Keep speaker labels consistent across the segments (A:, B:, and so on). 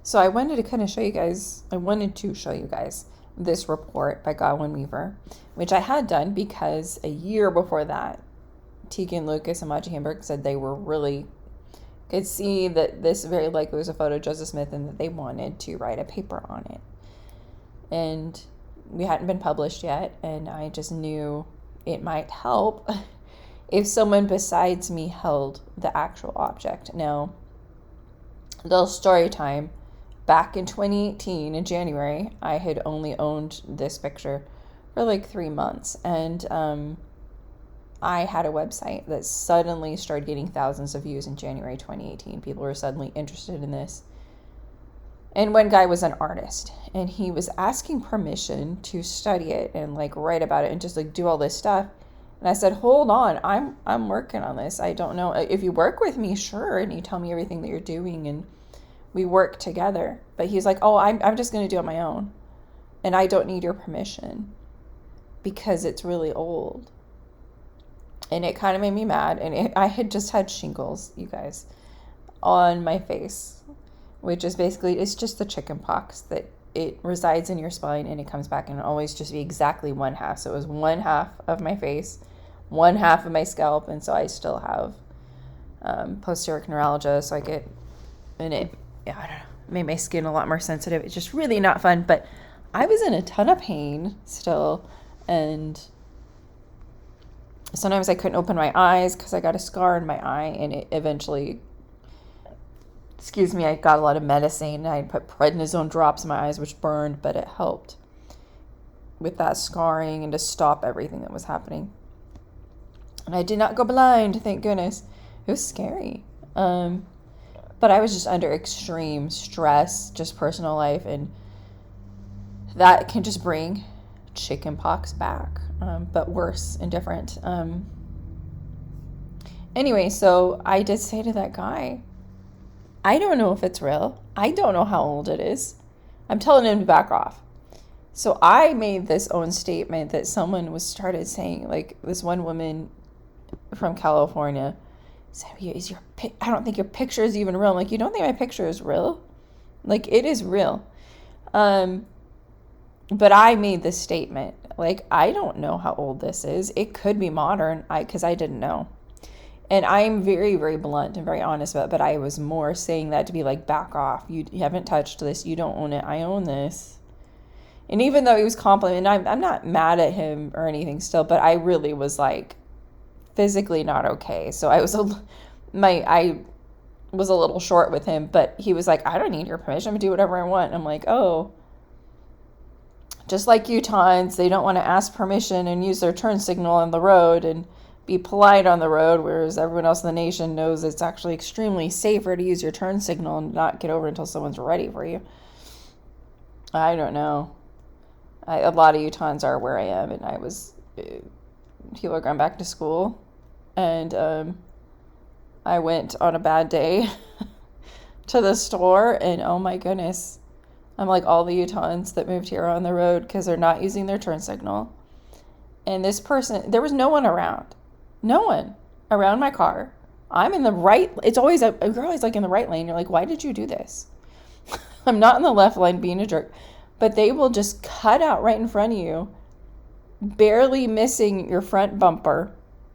A: So I wanted to kind of show you guys, this report by Godwin Weaver, which I had done because a year before that, Tegan Lucas and Maji Hamburg said they were really, could see that this very likely was a photo of Joseph Smith and that they wanted to write a paper on it. And we hadn't been published yet, and I just knew it might help if someone besides me held the actual object. Now, little story time. Back in 2018, in January, I had only owned this picture for like 3 months, and I had a website that suddenly started getting thousands of views in January 2018. People were suddenly interested in this. And one guy was an artist, and he was asking permission to study it and like write about it and just like do all this stuff. And I said, hold on, I'm working on this. I don't know if you work with me, sure, and you tell me everything that you're doing and we work together. But he's like, oh, I'm just going to do it on my own, and I don't need your permission because it's really old. And it kind of made me mad. And I had just had shingles, you guys, on my face, which is basically, it's just the chicken pox that it resides in your spine and it comes back, and it always just be exactly one half. So it was one half of my face, one half of my scalp. And so I still have posterior neuralgia. So I get, and it, I don't know, made my skin a lot more sensitive. It's just really not fun. But I was in a ton of pain still. And sometimes I couldn't open my eyes because I got a scar in my eye, and it eventually, I got a lot of medicine. I put prednisone drops in my eyes, which burned, but it helped with that scarring and to stop everything that was happening. And I did not go blind, thank goodness. It was scary. But I was just under extreme stress, just personal life, and that can just bring chicken pox back, but worse and different. Anyway, so I did say to that guy, I don't know if it's real. I don't know how old it is. I'm telling him to back off. So I made this own statement that someone started saying, like this one woman from California said, I don't think your picture is even real. I'm like, you don't think my picture is real? Like, it is real. But I made this statement, like, I don't know how old this is. It could be modern, because I didn't know. And I'm very, very blunt and very honest about it, but I was more saying that to be like, back off. You haven't touched this. You don't own it. I own this. And even though he was complimenting, I'm not mad at him or anything still, but I really was like physically not okay. So I was I was a little short with him, but he was like, I don't need your permission. I'm gonna do whatever I want. And I'm like, oh, just like Utahns, they don't want to ask permission and use their turn signal on the road and be polite on the road, whereas everyone else in the nation knows it's actually extremely safer to use your turn signal and not get over until someone's ready for you. I don't know. A lot of Utahns are where I am, and people are going back to school, and I went on a bad day to the store, and oh my goodness, I'm like all the Utahns that moved here on the road because they're not using their turn signal. And this person, there was no one around. No one around my car. I'm in the right, it's always, you're always like in the right lane. You're like, why did you do this? I'm not in the left lane being a jerk. But they will just cut out right in front of you, barely missing your front bumper.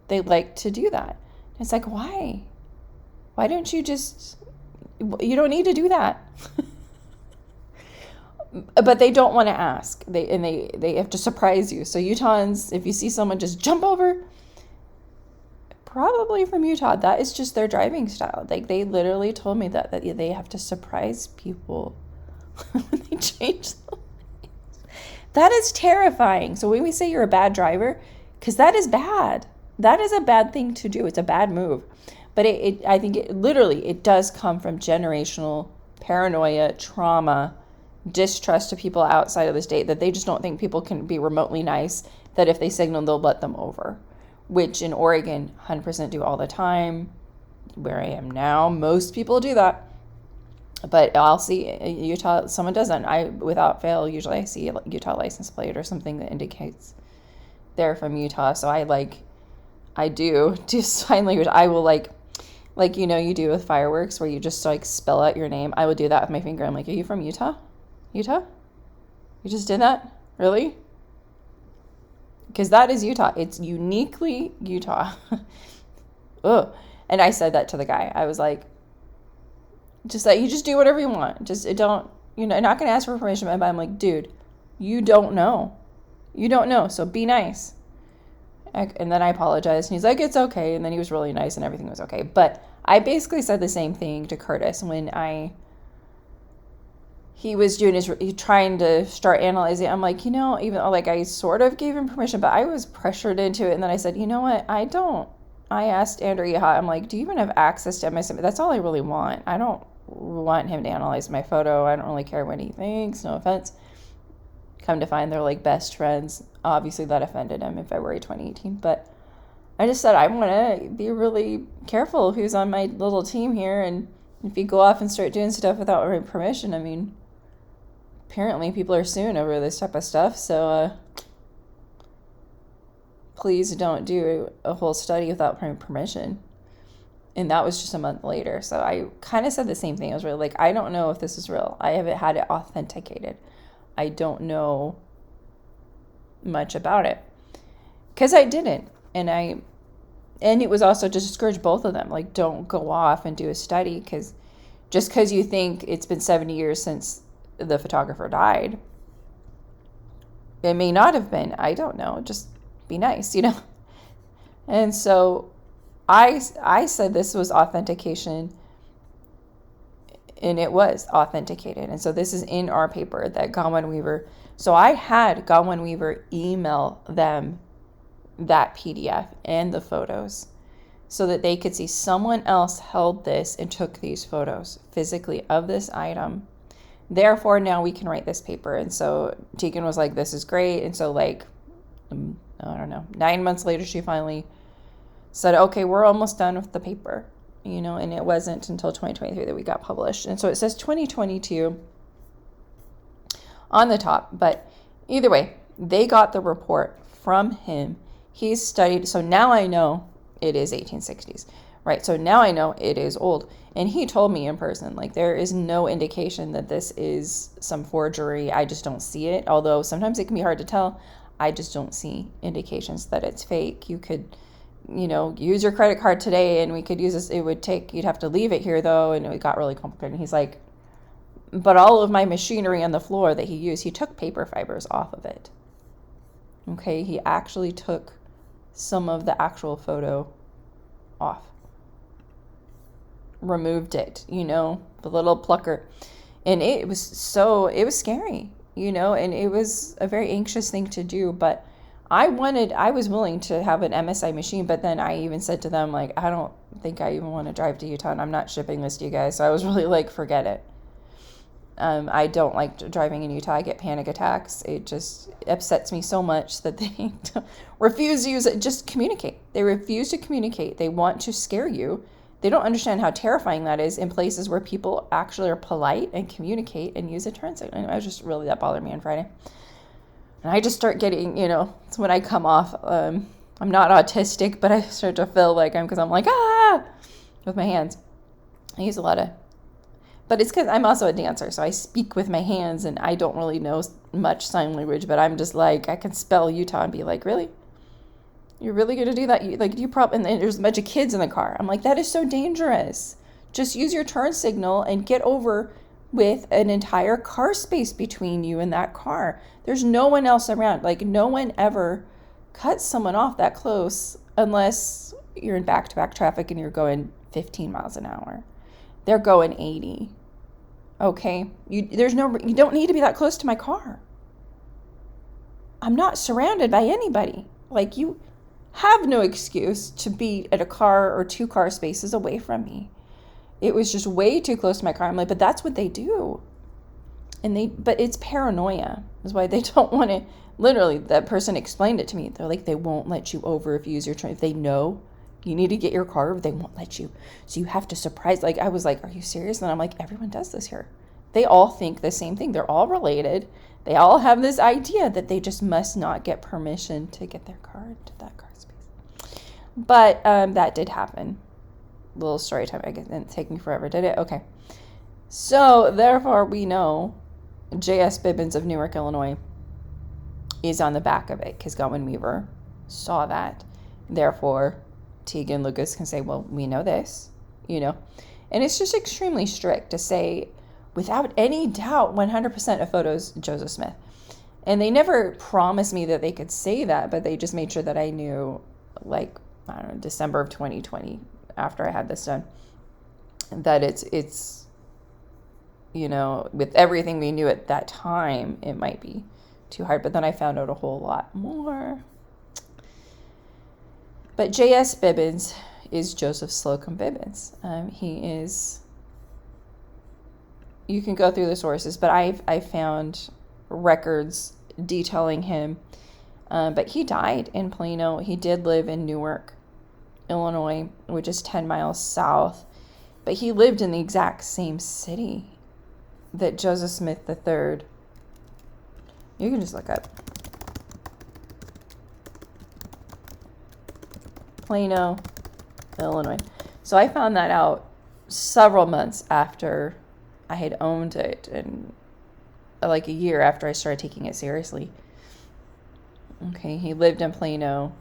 A: They like to do that. It's like, why? Why don't you you don't need to do that. But they don't want to ask. They have to surprise you. So Utahns, if you see someone just jump over, probably from Utah, that is just their driving style. Like, they literally told me that they have to surprise people when they change the lanes. That is terrifying. So when we say you're a bad driver, because that is bad. That is a bad thing to do. It's a bad move. But I think it does come from generational paranoia, trauma, distrust to people outside of the state, that they just don't think people can be remotely nice, that if they signal, they'll let them over. Which in Oregon, 100% do all the time. Where I am now, most people do that. But I'll see Utah, someone doesn't. Without fail, usually I see a Utah license plate or something that indicates they're from Utah. So I do sign language. I will Like, you do with fireworks where you just like spell out your name. I would do that with my finger. I'm like, are you from Utah? Utah? You just did that? Really? Because that is Utah. It's uniquely Utah. Ugh. And I said that to the guy. I was like, just that you just do whatever you want. Just don't, not going to ask for permission. But I'm like, dude, you don't know. You don't know. So be nice. And then I apologized. And he's like, it's okay. And then he was really nice and everything was okay. But I basically said the same thing to Curtis when he was doing trying to start analyzing. I'm like, even though like I sort of gave him permission, but I was pressured into it. And then I said, you know what? I asked Andrew Yaha, I'm like, do you even have access to MSM? That's all I really want. I don't want him to analyze my photo. I don't really care what he thinks. No offense. Come to find they're like best friends. Obviously that offended him in February 2018. But I just said, I want to be really careful who's on my little team here. And if you go off and start doing stuff without my permission, I mean, apparently people are suing over this type of stuff. So please don't do a whole study without permission. And that was just a month later. So I kind of said the same thing. I was really like, I don't know if this is real. I haven't had it authenticated. I don't know much about it. Because I didn't. And it was also to discourage both of them. Like, don't go off and do a study just because you think it's been 70 years since the photographer died. It may not have been. I don't know. Just be nice, And so I said this was authentication, and it was authenticated. And so this is in our paper that Godwin Weaver. So I had Godwin Weaver email them that PDF and the photos so that they could see someone else held this and took these photos physically of this item. Therefore, now we can write this paper. And so Tegan was like, this is great. And so like, I don't know, 9 months later, she finally said, okay, we're almost done with the paper, and it wasn't until 2023 that we got published. And so it says 2022 on the top, but either way, they got the report from him. He's studied. So now I know it is 1860s, right? So now I know it is old. And he told me in person, like, there is no indication that this is some forgery. I just don't see it. Although sometimes it can be hard to tell. I just don't see indications that it's fake. You could, use your credit card today and we could use this. You'd have to leave it here though. And it got really complicated. And he's like, but all of my machinery on the floor that he used, he took paper fibers off of it. Okay. He actually took some of the actual photo off. Removed it, the little plucker. And it was scary. And it was a very anxious thing to do, but I was willing to have an MSI machine, but then I even said to them, like, I don't think I even want to drive to Utah and I'm not shipping this to you guys. So I was really like, forget it. I don't like driving in Utah. I get panic attacks. It just upsets me so much that they refuse to use it. Just communicate. They refuse to communicate. They want to scare you. They don't understand how terrifying that is in places where people actually are polite and communicate and use a turn signal. I was just really, that bothered me on Friday. And I just start getting, it's when I come off, I'm not autistic, but I start to feel like because I'm like, with my hands. I use a lot of, but it's because I'm also a dancer. So I speak with my hands and I don't really know much sign language, but I'm just like, I can spell Utah and be like, really? You're really going to do that? And there's a bunch of kids in the car. I'm like, that is so dangerous. Just use your turn signal and get over with an entire car space between you and that car. There's no one else around. Like, no one ever cuts someone off that close unless you're in back-to-back traffic and you're going 15 miles an hour. They're going 80. Okay? You don't need to be that close to my car. I'm not surrounded by anybody. Like, you have no excuse to be at a car or 2 car spaces away from me. It was just way too close to my car. I'm like, but that's what they do. But it's paranoia is why they don't want to. Literally, that person explained it to me. They're like, they won't let you over if you use your train. If they know you need to get your car over, they won't let you. So you have to surprise. Like, I was like, are you serious? And I'm like, everyone does this here. They all think the same thing. They're all related. They all have this idea that they just must not get permission to get their car into that car space. But that did happen. little story time. I guess it didn't take me forever, did it? Okay. So, therefore, we know J.S. Bibbins of Newark, Illinois is on the back of it because Godwin Weaver saw that. Therefore, Teagan Lucas can say, well, we know this, you know. And it's just extremely strict to say, without any doubt, 100% of photos, Joseph Smith. And they never promised me that they could say that, but they just made sure that I knew, like, I don't know, December of 2020, after I had this done, that it's, you know, with everything we knew at that time, it might be too hard. But then I found out a whole lot more. But J.S. Bibbins is Joseph Slocum Bibbins. He is, you can go through the sources, but I found records detailing him. But he died in Plano. He did live in Newark, Illinois, which is 10 miles south. But he lived in the exact same city that Joseph Smith III. You can just look up Plano, Illinois. So I found that out several months after I had owned it, and like a year after I started taking it seriously. Okay, he lived in Plano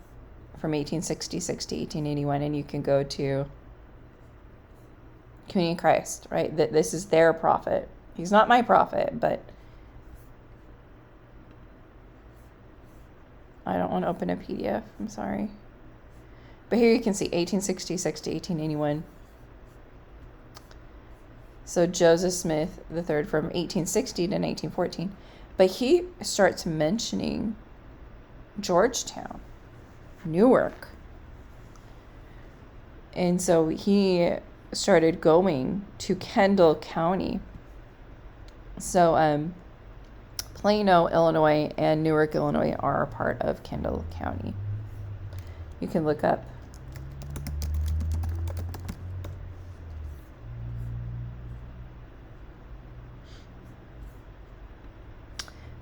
A: from 1866 to 1881, and you can go to Community of Christ, right? That this is their prophet. He's not my prophet, but I don't want to open a PDF. I'm sorry. But here you can see 1866 to 1881. So Joseph Smith III from 1860 to 1914. But he starts mentioning Georgetown, Newark. And so he started going to Kendall County. So Plano, Illinois, and Newark, Illinois are a part of Kendall County. You can look up.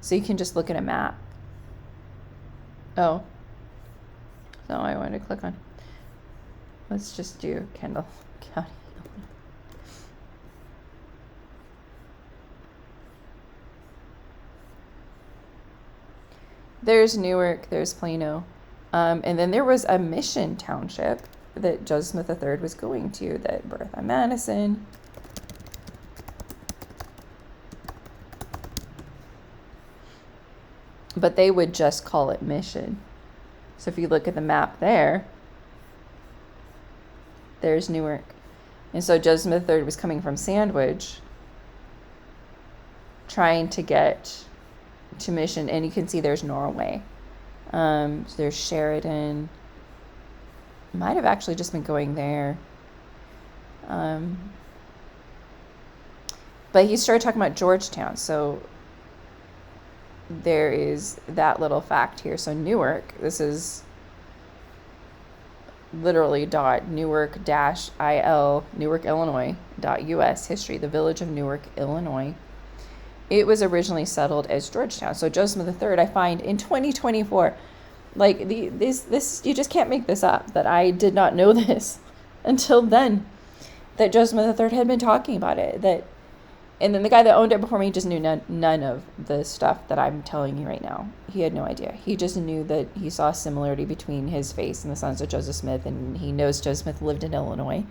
A: So you can just look at a map. Oh. No, I wanted to click on. Let's just do Kendall County. There's Newark, there's Plano. And then there was a Mission Township that Joseph Smith III was going to, that Bertha Madison. But they would just call it Mission. So if you look at the map there, there's Newark. And so Joseph Smith III was coming from Sandwich, trying to get to Mission. And you can see there's Norway. So there's Sheridan. Might have actually just been going there. But he started talking about Georgetown. So there is that little fact here. So Newark, this is literally .newark-il, Newark, Illinois, .us history, the village of Newark, Illinois. It was originally settled as Georgetown. So Joseph III, I find in 2024, like this, you just can't make this up, that I did not know this until then, that Joseph III had been talking about it. And then the guy that owned it before me just knew none of the stuff that I'm telling you right now. He had no idea. He just knew that he saw a similarity between his face and the sons of Joseph Smith, and he knows Joseph Smith lived in Illinois.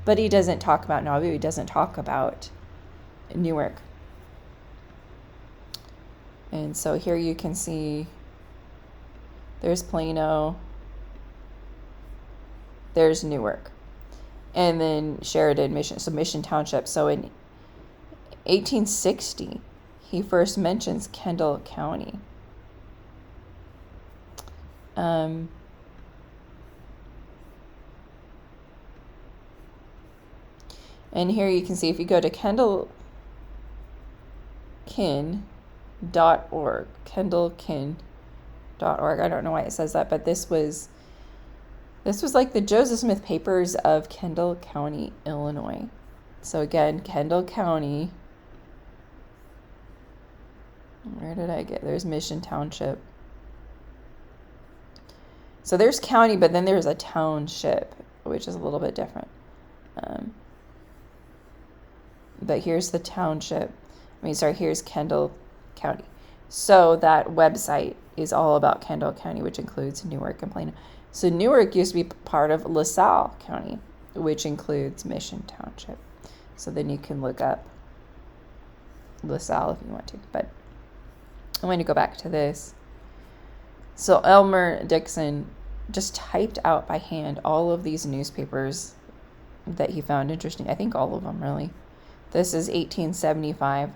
A: But he doesn't talk about Nauvoo. He doesn't talk about Newark. And so here you can see there's Plano, there's Newark, and then Sheridan, Mission, so Mission Township. So in 1860, he first mentions Kendall County. And here you can see, if you go to kendallkin.org, kendallkin.org, I don't know why it says that, but this was like the Joseph Smith Papers of Kendall County, Illinois. So again, Kendall County. Where did I get? There's Mission Township. So there's county, but then there's a township, which is a little bit different. But here's the township. Here's Kendall County. So that website is all about Kendall County, which includes Newark and Plano. So Newark used to be part of LaSalle County, which includes Mission Township. So then you can look up LaSalle if you want to. But I'm going to go back to this. So Elmer Dixon just typed out by hand all of these newspapers that he found interesting. I think all of them, really. This is 1875.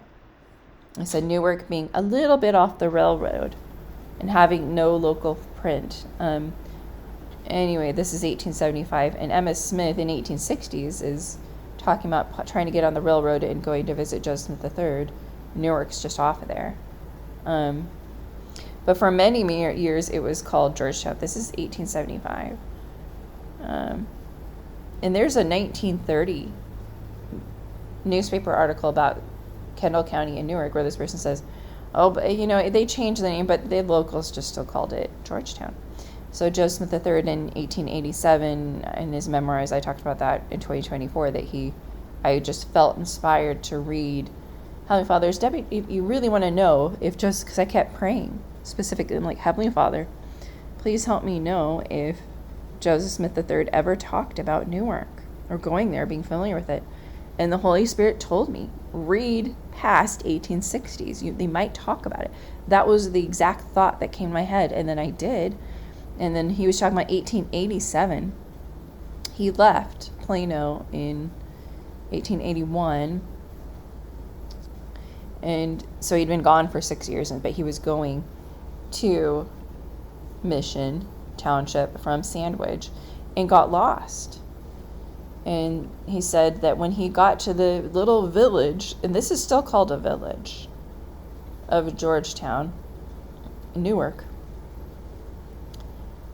A: It said Newark being a little bit off the railroad and having no local print. Anyway, this is 1875. And Emma Smith in 1860s is talking about trying to get on the railroad and going to visit Joseph Smith III. Newark's just off of there. But for many years, it was called Georgetown. This is 1875. And there's a 1930 newspaper article about Kendall County and Newark where this person says, oh, but they changed the name, but the locals just still called it Georgetown. So Joseph Smith III in 1887, in his memoirs, I talked about that in 2024, that I just felt inspired to read Heavenly Father's, Debbie, if you really want to know, because I kept praying, specifically, I'm like, Heavenly Father, please help me know if Joseph Smith III ever talked about Newark or going there, being familiar with it. And the Holy Spirit told me, read past 1860s. They might talk about it. That was the exact thought that came to my head. And then I did. And then he was talking about 1887. He left Plano in 1881. And so he'd been gone for 6 years, but he was going to Mission Township from Sandwich and got lost. And he said that when he got to the little village, and this is still called a village, of Georgetown, Newark,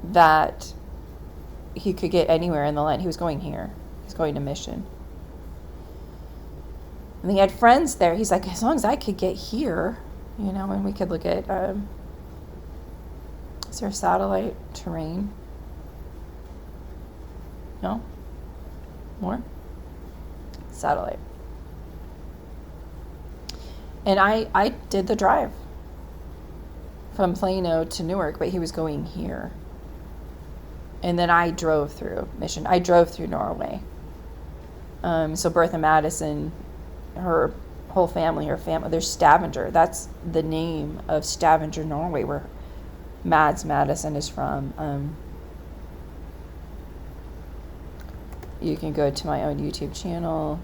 A: that he could get anywhere in the land. He was going here. He's going to Mission. And he had friends there. He's like, as long as I could get here, and we could look at, is there satellite terrain? No? More? Satellite. And I did the drive from Plano to Newark, but he was going here. And then I drove through Mission. I drove through Norway. So Bertha Madison, her whole family, there's Stavanger. That's the name of Stavanger, Norway, where Mads Madison is from. You can go to my own YouTube channel.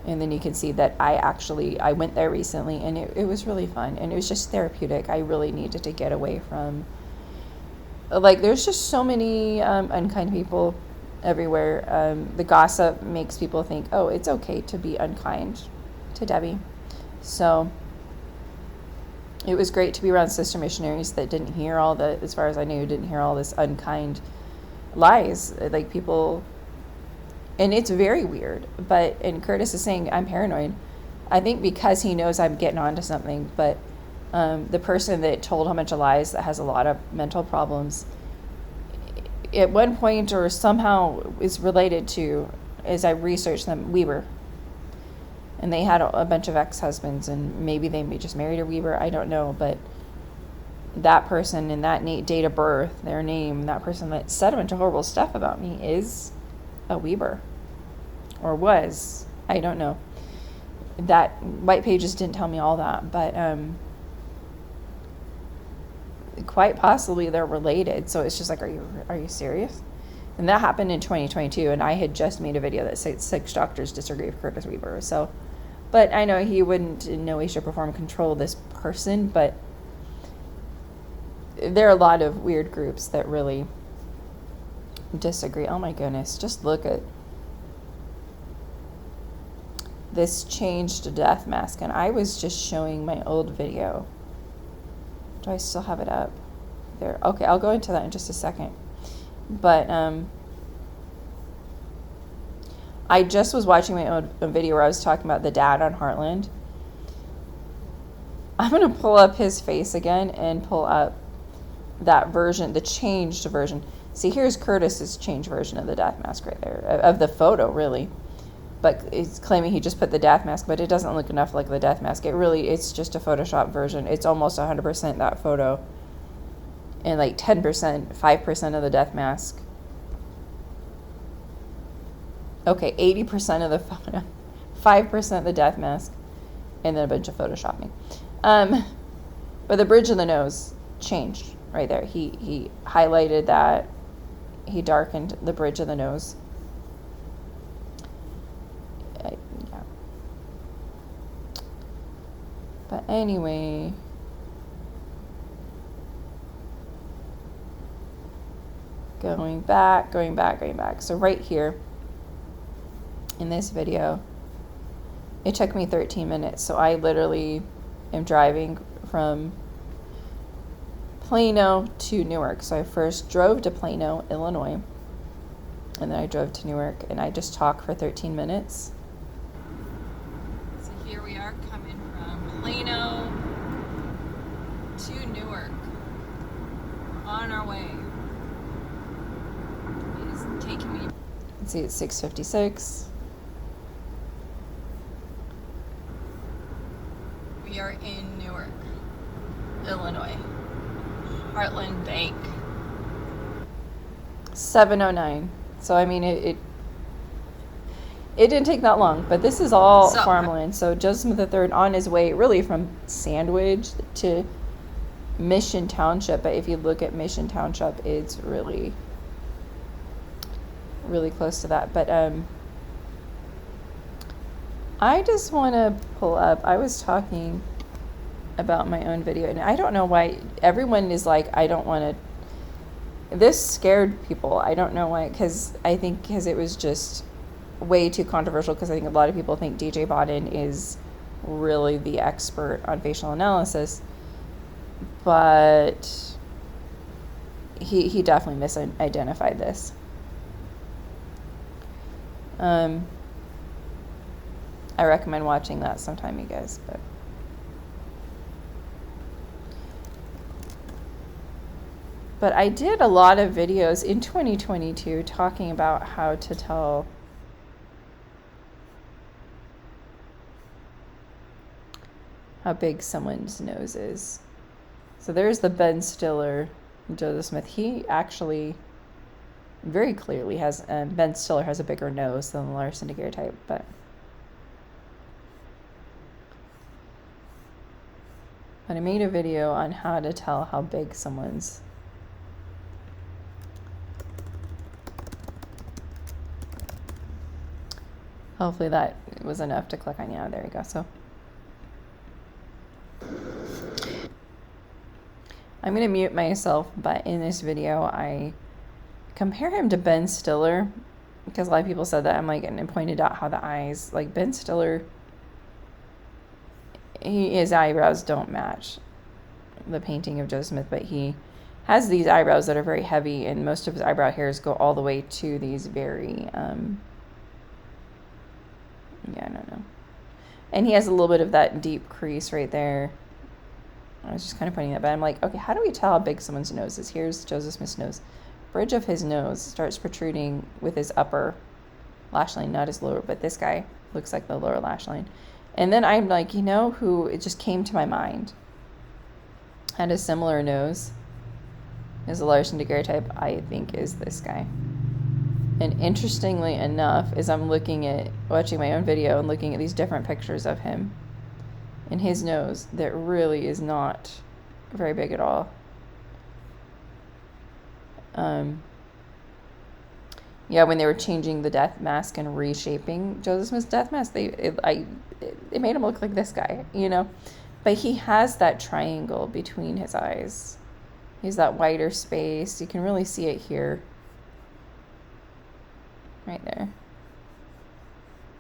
A: And then you can see that I went there recently, and it was really fun, and it was just therapeutic. I really needed to get away from, there's just so many unkind people everywhere. The gossip makes people think, oh, it's okay to be unkind to Debbie. So it was great to be around sister missionaries that didn't hear as far as I knew, didn't hear all this unkind lies. People, and it's very weird. And Curtis is saying, I'm paranoid. I think because he knows I'm getting onto something, but the person that told a bunch of lies that has a lot of mental problems, at one point or somehow is related to, as I researched them, Weber. And they had a bunch of ex-husbands, and maybe they just married a Weber. I don't know, but that person and that date of birth, their name, that person that said a bunch of horrible stuff about me is a Weber. Or was. I don't know. That White Pages didn't tell me all that, but quite possibly they're related. So it's just like, are you serious? And that happened in 2022, and I had just made a video that said 6 doctors disagree with Curtis Weber. So, but I know he wouldn't in no way, shape, or form control this person, but there are a lot of weird groups that really disagree. Oh my goodness, just look at this changed death mask, and I was just showing my old video. Do I still have it up? There. Okay, I'll go into that in just a second. But I just was watching my own video where I was talking about the dad on Heartland. I'm going to pull up his face again and pull up that version, the changed version. See, here's Curtis's changed version of the death mask right there, of the photo, really. But it's claiming he just put the death mask, but it doesn't look enough like the death mask. It's just a Photoshop version. It's almost 100% that photo. And like 10%, 5% of the death mask. Okay, 80% of the photo, 5% the death mask, and then a bunch of photoshopping. But the bridge of the nose changed right there. He highlighted that. He darkened the bridge of the nose. Yeah. But anyway, going back. So right here in this video, it took me 13 minutes. So I literally am driving from Plano to Newark. So I first drove to Plano, Illinois, and then I drove to Newark, and I just talked for 13 minutes. So here we are coming from Plano to Newark. We're on our way. It's taking me. Let's see, it's 6:56. We are in Newark, Illinois. Heartland Bank. 7:09. So I mean, it didn't take that long, but this is all farmland. So Joseph Smith III on his way really from Sandwich to Mission Township. But if you look at Mission Township, it's really close to that. But I just want to pull up. I was talking about my own video, and I don't know why everyone is like, I don't want to. This scared people. I don't know why, because it was just way too controversial, because I think a lot of people think DJ Bodden is really the expert on facial analysis, but he definitely misidentified this. I recommend watching that sometime, you guys. But I did a lot of videos in 2022 talking about how to tell how big someone's nose is. So there's the Ben Stiller, Joseph Smith. He actually very clearly has, Ben Stiller has a bigger nose than the Larson daguerreotype, but I made a video on how to tell how big someone's hopefully that was enough to click on. Yeah, there you go. So I'm going to mute myself, but in this video I compare him to Ben Stiller, because a lot of people said that. I'm like, and pointed out how the eyes, like Ben Stiller, his eyebrows don't match the painting of Joseph Smith, but he has these eyebrows that are very heavy, and most of his eyebrow hairs go all the way to these very, I don't know. And he has a little bit of that deep crease right there. I was just kind of pointing that, but I'm like, okay, how do we tell how big someone's nose is? Here's Joseph Smith's nose. Bridge of his nose starts protruding with his upper lash line, not his lower, but this guy looks like the lower lash line. And then I'm like, you know who it just came to my mind had a similar nose as the Larson daguerreotype, I think, is this guy. And interestingly enough, as I'm watching my own video and looking at these different pictures of him and his nose, that really is not very big at all. Yeah, when they were changing the death mask and reshaping Joseph Smith's death mask, it made him look like this guy, you know? But he has that triangle between his eyes. He has that wider space. You can really see it here. Right there.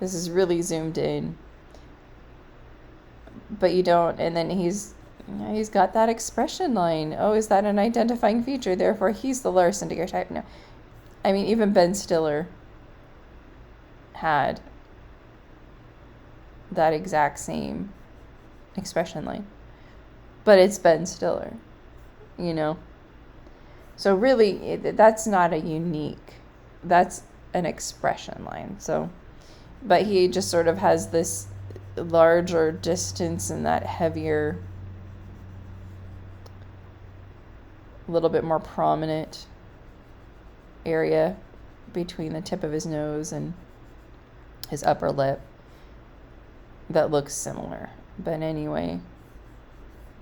A: This is really zoomed in. But you don't, and then he's got that expression line. Oh, is that an identifying feature? Therefore, he's the Larson daguerreotype. No. I mean, even Ben Stiller had that exact same expression line. But it's Ben Stiller, you know? So really, that's not a unique, that's an expression line. So, but he just sort of has this larger distance and that heavier, a little bit more prominent area between the tip of his nose and his upper lip that looks similar. But anyway,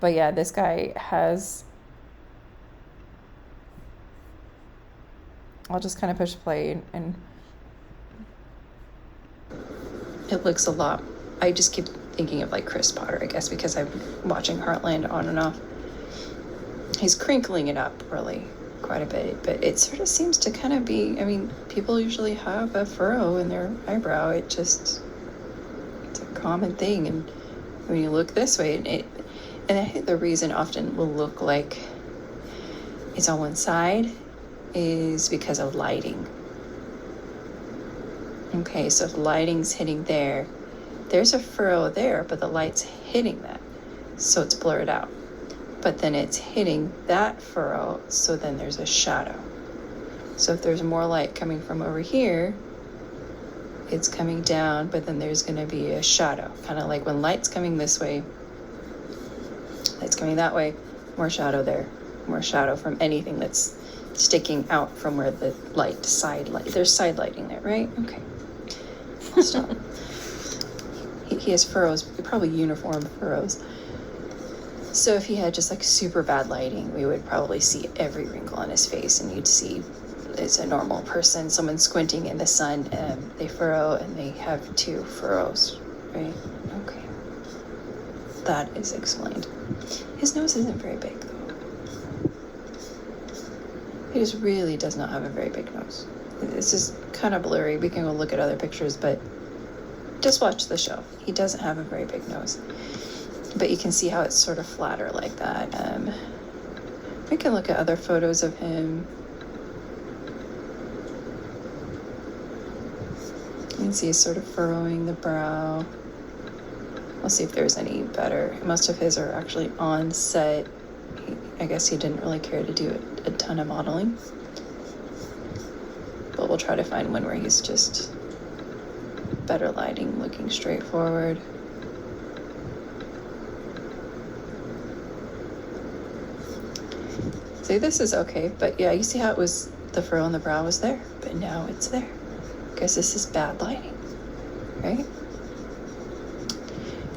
A: but yeah, this guy has, I'll just kind of push play and it looks a lot, I just keep thinking of like Chris Potter, I guess, because I'm watching Heartland on and off. He's crinkling it up really quite a bit, but it sort of seems to kind of be, I mean, people usually have a furrow in their eyebrow. It's a common thing. And when you look this way, and I think the reason often will look like it's on one side is because of lighting. Okay, so if lighting's hitting there, there's a furrow there, but the light's hitting that, so it's blurred out. But then it's hitting that furrow, so then there's a shadow. So if there's more light coming from over here, it's coming down, but then there's going to be a shadow. Kind of like when light's coming this way, light's coming that way, more shadow there, more shadow from anything that's sticking out from where the light, side light, there's side lighting there, right? Okay, I'll stop. He has furrows, probably uniform furrows. So if he had just like super bad lighting, we would probably see every wrinkle on his face, and you'd see it's a normal person, someone squinting in the sun, and they furrow and they have 2 furrows, right? Okay. That is explained. His nose isn't very big though. He just really does not have a very big nose. It's just kind of blurry. We can go look at other pictures, but just watch the show. He doesn't have a very big nose. But you can see how it's sort of flatter like that. We can look at other photos of him. You can see he's sort of furrowing the brow. We'll see if there's any better. Most of his are actually on set. I guess he didn't really care to do a ton of modeling. But we'll try to find one where he's just better lighting, looking straight forward. See, this is okay, but yeah, you see how it was, the furrow on the brow was there, but now it's there. Guess this is bad lighting, right?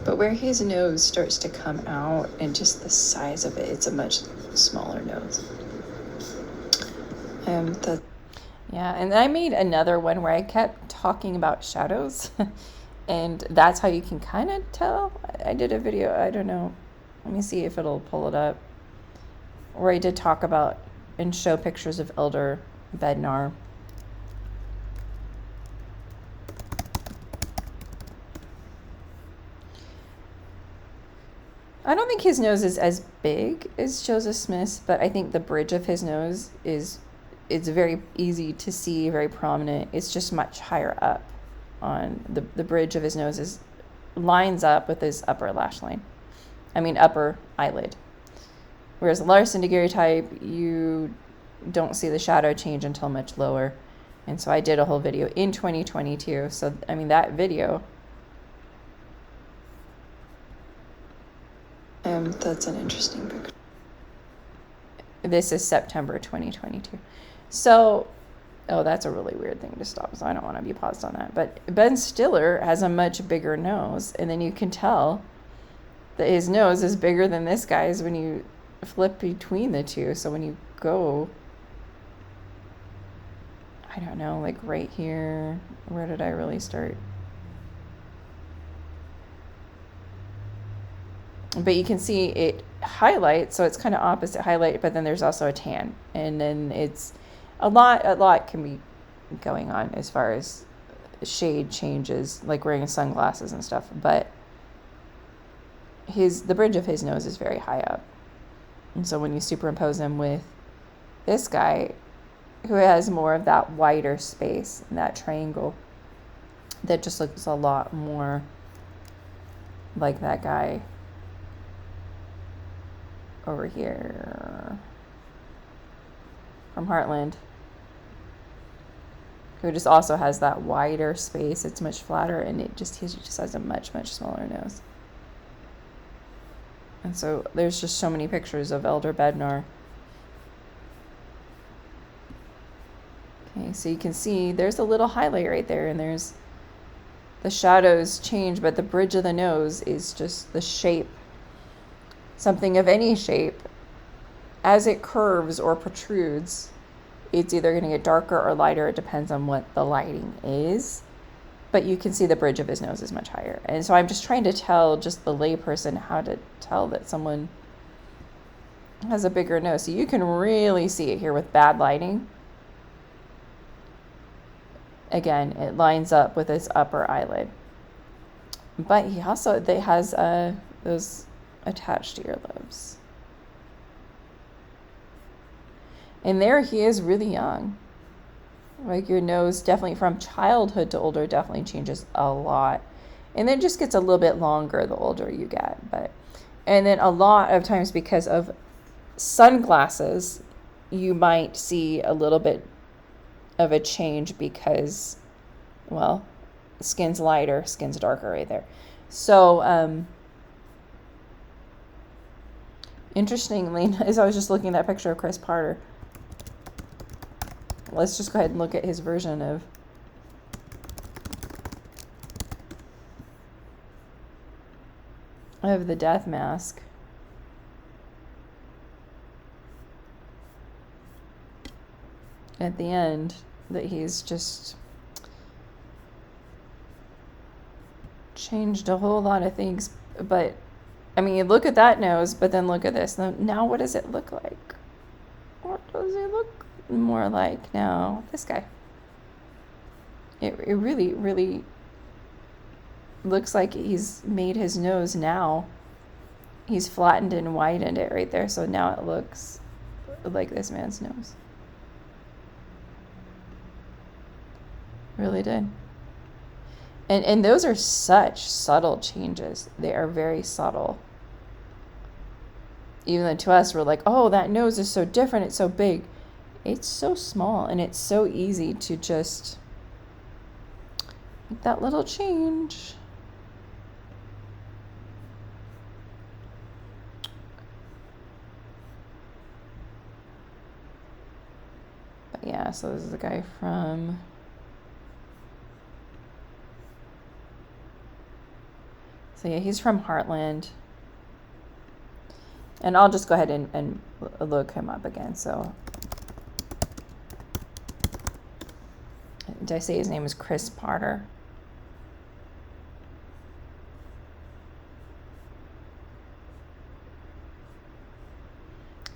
A: But where his nose starts to come out and just the size of it, it's a much smaller nose. Yeah, and I made another one where I kept talking about shadows, and that's how you can kind of tell. I did a video, I don't know, let me see if it'll pull it up, where I did talk about and show pictures of Elder Bednar. I don't think his nose is as big as Joseph Smith's, but I think the bridge of his nose is, it's very easy to see, very prominent. It's just much higher up on the bridge of his nose lines up with his upper lash line. Upper eyelid. Whereas the Larson daguerreotype, you don't see the shadow change until much lower. And so I did a whole video in 2022. So, that video. That's an interesting picture. This is September 2022. So, that's a really weird thing to stop. So I don't want to be paused on that. But Ben Stiller has a much bigger nose. And then you can tell that his nose is bigger than this guy's when you flip between the two. So when you go, I don't know, like right here, where did I really start? But you can see it highlights, so it's kind of opposite highlight, but then there's also a tan, and then it's a lot can be going on as far as shade changes, like wearing sunglasses and stuff. But the bridge of his nose is very high up. And so when you superimpose him with this guy, who has more of that wider space and that triangle, that just looks a lot more like that guy over here. from Heartland, who just also has that wider space. It's much flatter, and he just has a much, much smaller nose. And so there's just so many pictures of Elder Bednar. Okay, so you can see there's a little highlight right there, and there's the shadows change, but the bridge of the nose is just the shape. Something of any shape, as it curves or protrudes, it's either going to get darker or lighter. It depends on what the lighting is. But you can see the bridge of his nose is much higher. And so I'm just trying to tell just the layperson how to tell that someone has a bigger nose. So you can really see it here with bad lighting. Again, it lines up with his upper eyelid. But he also has those attached earlobes. And there he is really young. Like your nose definitely from childhood to older definitely changes a lot. And then just gets a little bit longer the older you get. And then a lot of times because of sunglasses, you might see a little bit of a change because, well, skin's lighter, skin's darker right there. So, interestingly, as I was just looking at that picture of Chris Parter, let's just go ahead and look at his version of the death mask. At the end, that he's just changed a whole lot of things. But, I mean, you look at that nose, but then look at this. Now what does it look like? What does it look more like now? This guy. It really, really looks like he's made his nose now. He's flattened and widened it right there. So now it looks like this man's nose. Really did. And those are such subtle changes. They are very subtle. Even though to us, we're like, oh, that nose is so different. It's so big. It's so small, and it's so easy to just make that little change. But yeah, so this is the guy from... So yeah, he's from Heartland. And I'll just go ahead and look him up again. So, did I say his name is Chris Parter?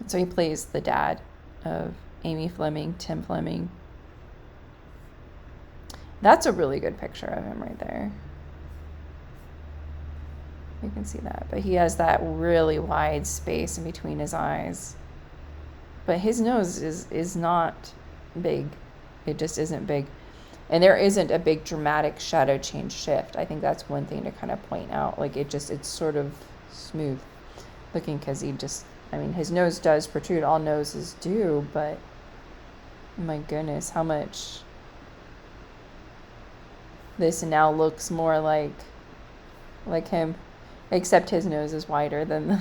A: So he plays the dad of Amy Fleming, Tim Fleming. That's a really good picture of him right there. You can see that. But he has that really wide space in between his eyes. But his nose is not big. It just isn't big. And there isn't a big dramatic shadow change shift. I think that's one thing to kind of point out. Like it's sort of smooth looking because his nose does protrude. All noses do, but my goodness, how much this now looks more like him. Except his nose is wider than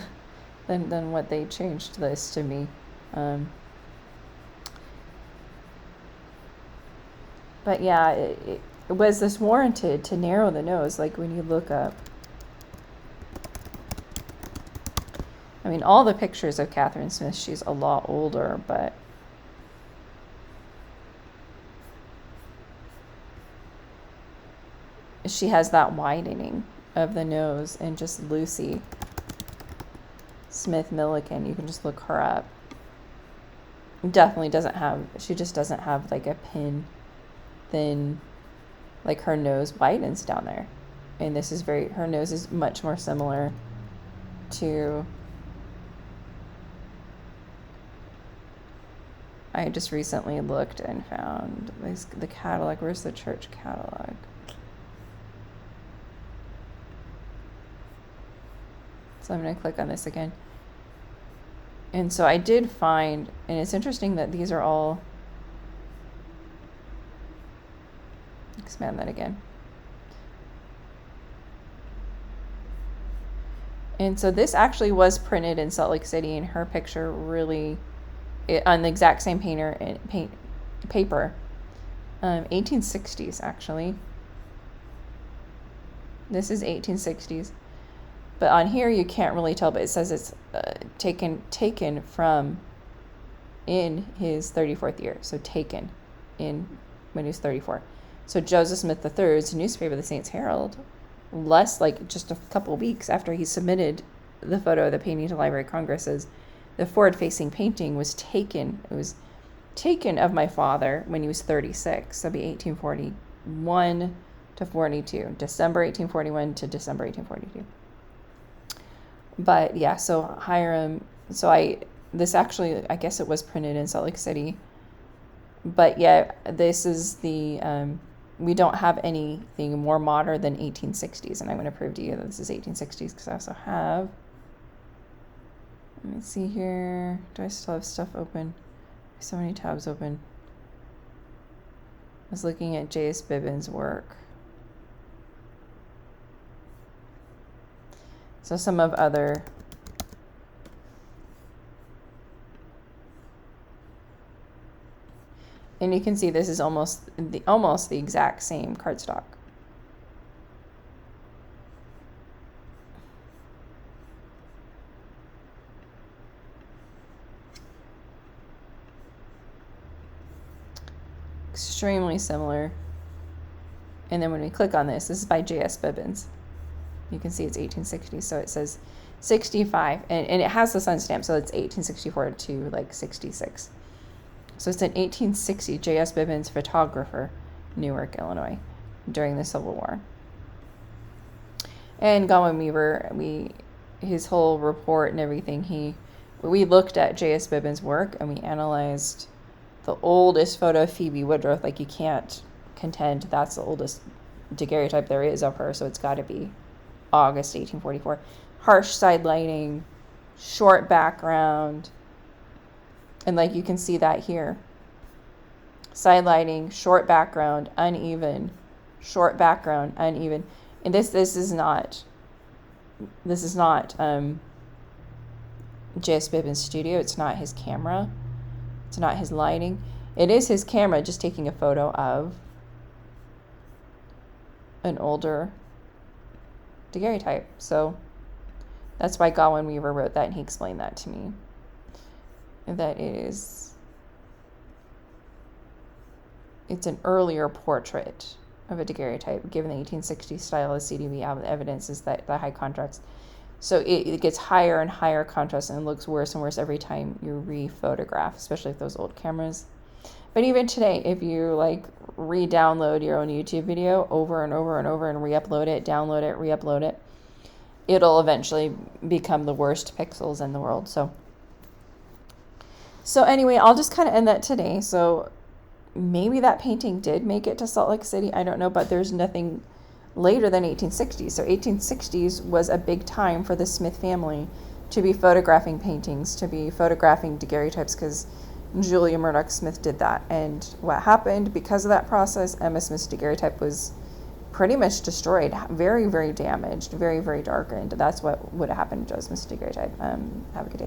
A: what they changed this to me. But yeah, was this warranted to narrow the nose? Like when you look up, I mean, all the pictures of Catherine Smith, she's a lot older, but she has that widening of the nose. And just Lucy Smith Milliken, you can just look her up, definitely she just doesn't have like a pin thin, like her nose widens down there. And this is her nose is much more similar to, I just recently looked and found the catalog. Where's the church catalog? So I'm going to click on this again. And so I did find, and it's interesting that these are all, expand that again. And so this actually was printed in Salt Lake City, and her picture really, on the exact same paper, 1860s actually. This is 1860s, but on here you can't really tell, but it says it's taken from in his 34th year. So taken in when he was 34. So Joseph Smith III's newspaper, the Saints Herald, less like just a couple of weeks after he submitted the photo of the painting to Library of Congress, says the forward-facing painting was taken. It was taken of my father when he was 36. So it'd be 1841 to 42, December 1841 to December 1842. But yeah, so Hiram. So this actually, I guess it was printed in Salt Lake City. But yeah, this is the. We don't have anything more modern than 1860s, and I'm going to prove to you that this is 1860s because I also have, let me see here, do I still have stuff open? So many tabs open. I was looking at J.S. Bibbins' work. So some of other, and you can see this is almost the exact same cardstock. Extremely similar. And then when we click on this is by J.S. Bibbins. You can see it's 1860, so it says 65, and it has the sun stamp, so it's 1864 to like 66. So it's an 1860 J.S. Bibbins photographer, Newark, Illinois, during the Civil War. And Godwin Weaver, his whole report and everything, we looked at J.S. Bibbins' work and we analyzed the oldest photo of Phoebe Woodruff. Like, you can't contend that's the oldest daguerreotype there is of her, so it's got to be August 1844. Harsh side lighting, short background. And like you can see that here. Side lighting, short background, uneven. Short background, uneven. And this is not J.S. Bibbins' studio. It's not his camera. It's not his lighting. It is his camera just taking a photo of an older daguerreotype. So that's why Godwin Weaver wrote that, and he explained that to me. That it's an earlier portrait of a daguerreotype given the 1860s style of CDV. Evidence is that the high contrast, so it gets higher and higher contrast and looks worse and worse every time you re-photograph, especially with those old cameras. But even today, if you like re-download your own YouTube video over and over and over and re-upload it, download it, re-upload it, it'll eventually become the worst pixels in the world. So anyway, I'll just kind of end that today. So maybe that painting did make it to Salt Lake City. I don't know, but there's nothing later than 1860s. So 1860s was a big time for the Smith family to be photographing paintings, to be photographing daguerreotypes, because Julia Murdoch Smith did that. And what happened because of that process, Emma Smith's daguerreotype was pretty much destroyed, very, very damaged, very, very darkened. That's what would have happened to Joseph Smith's daguerreotype. Have a good day.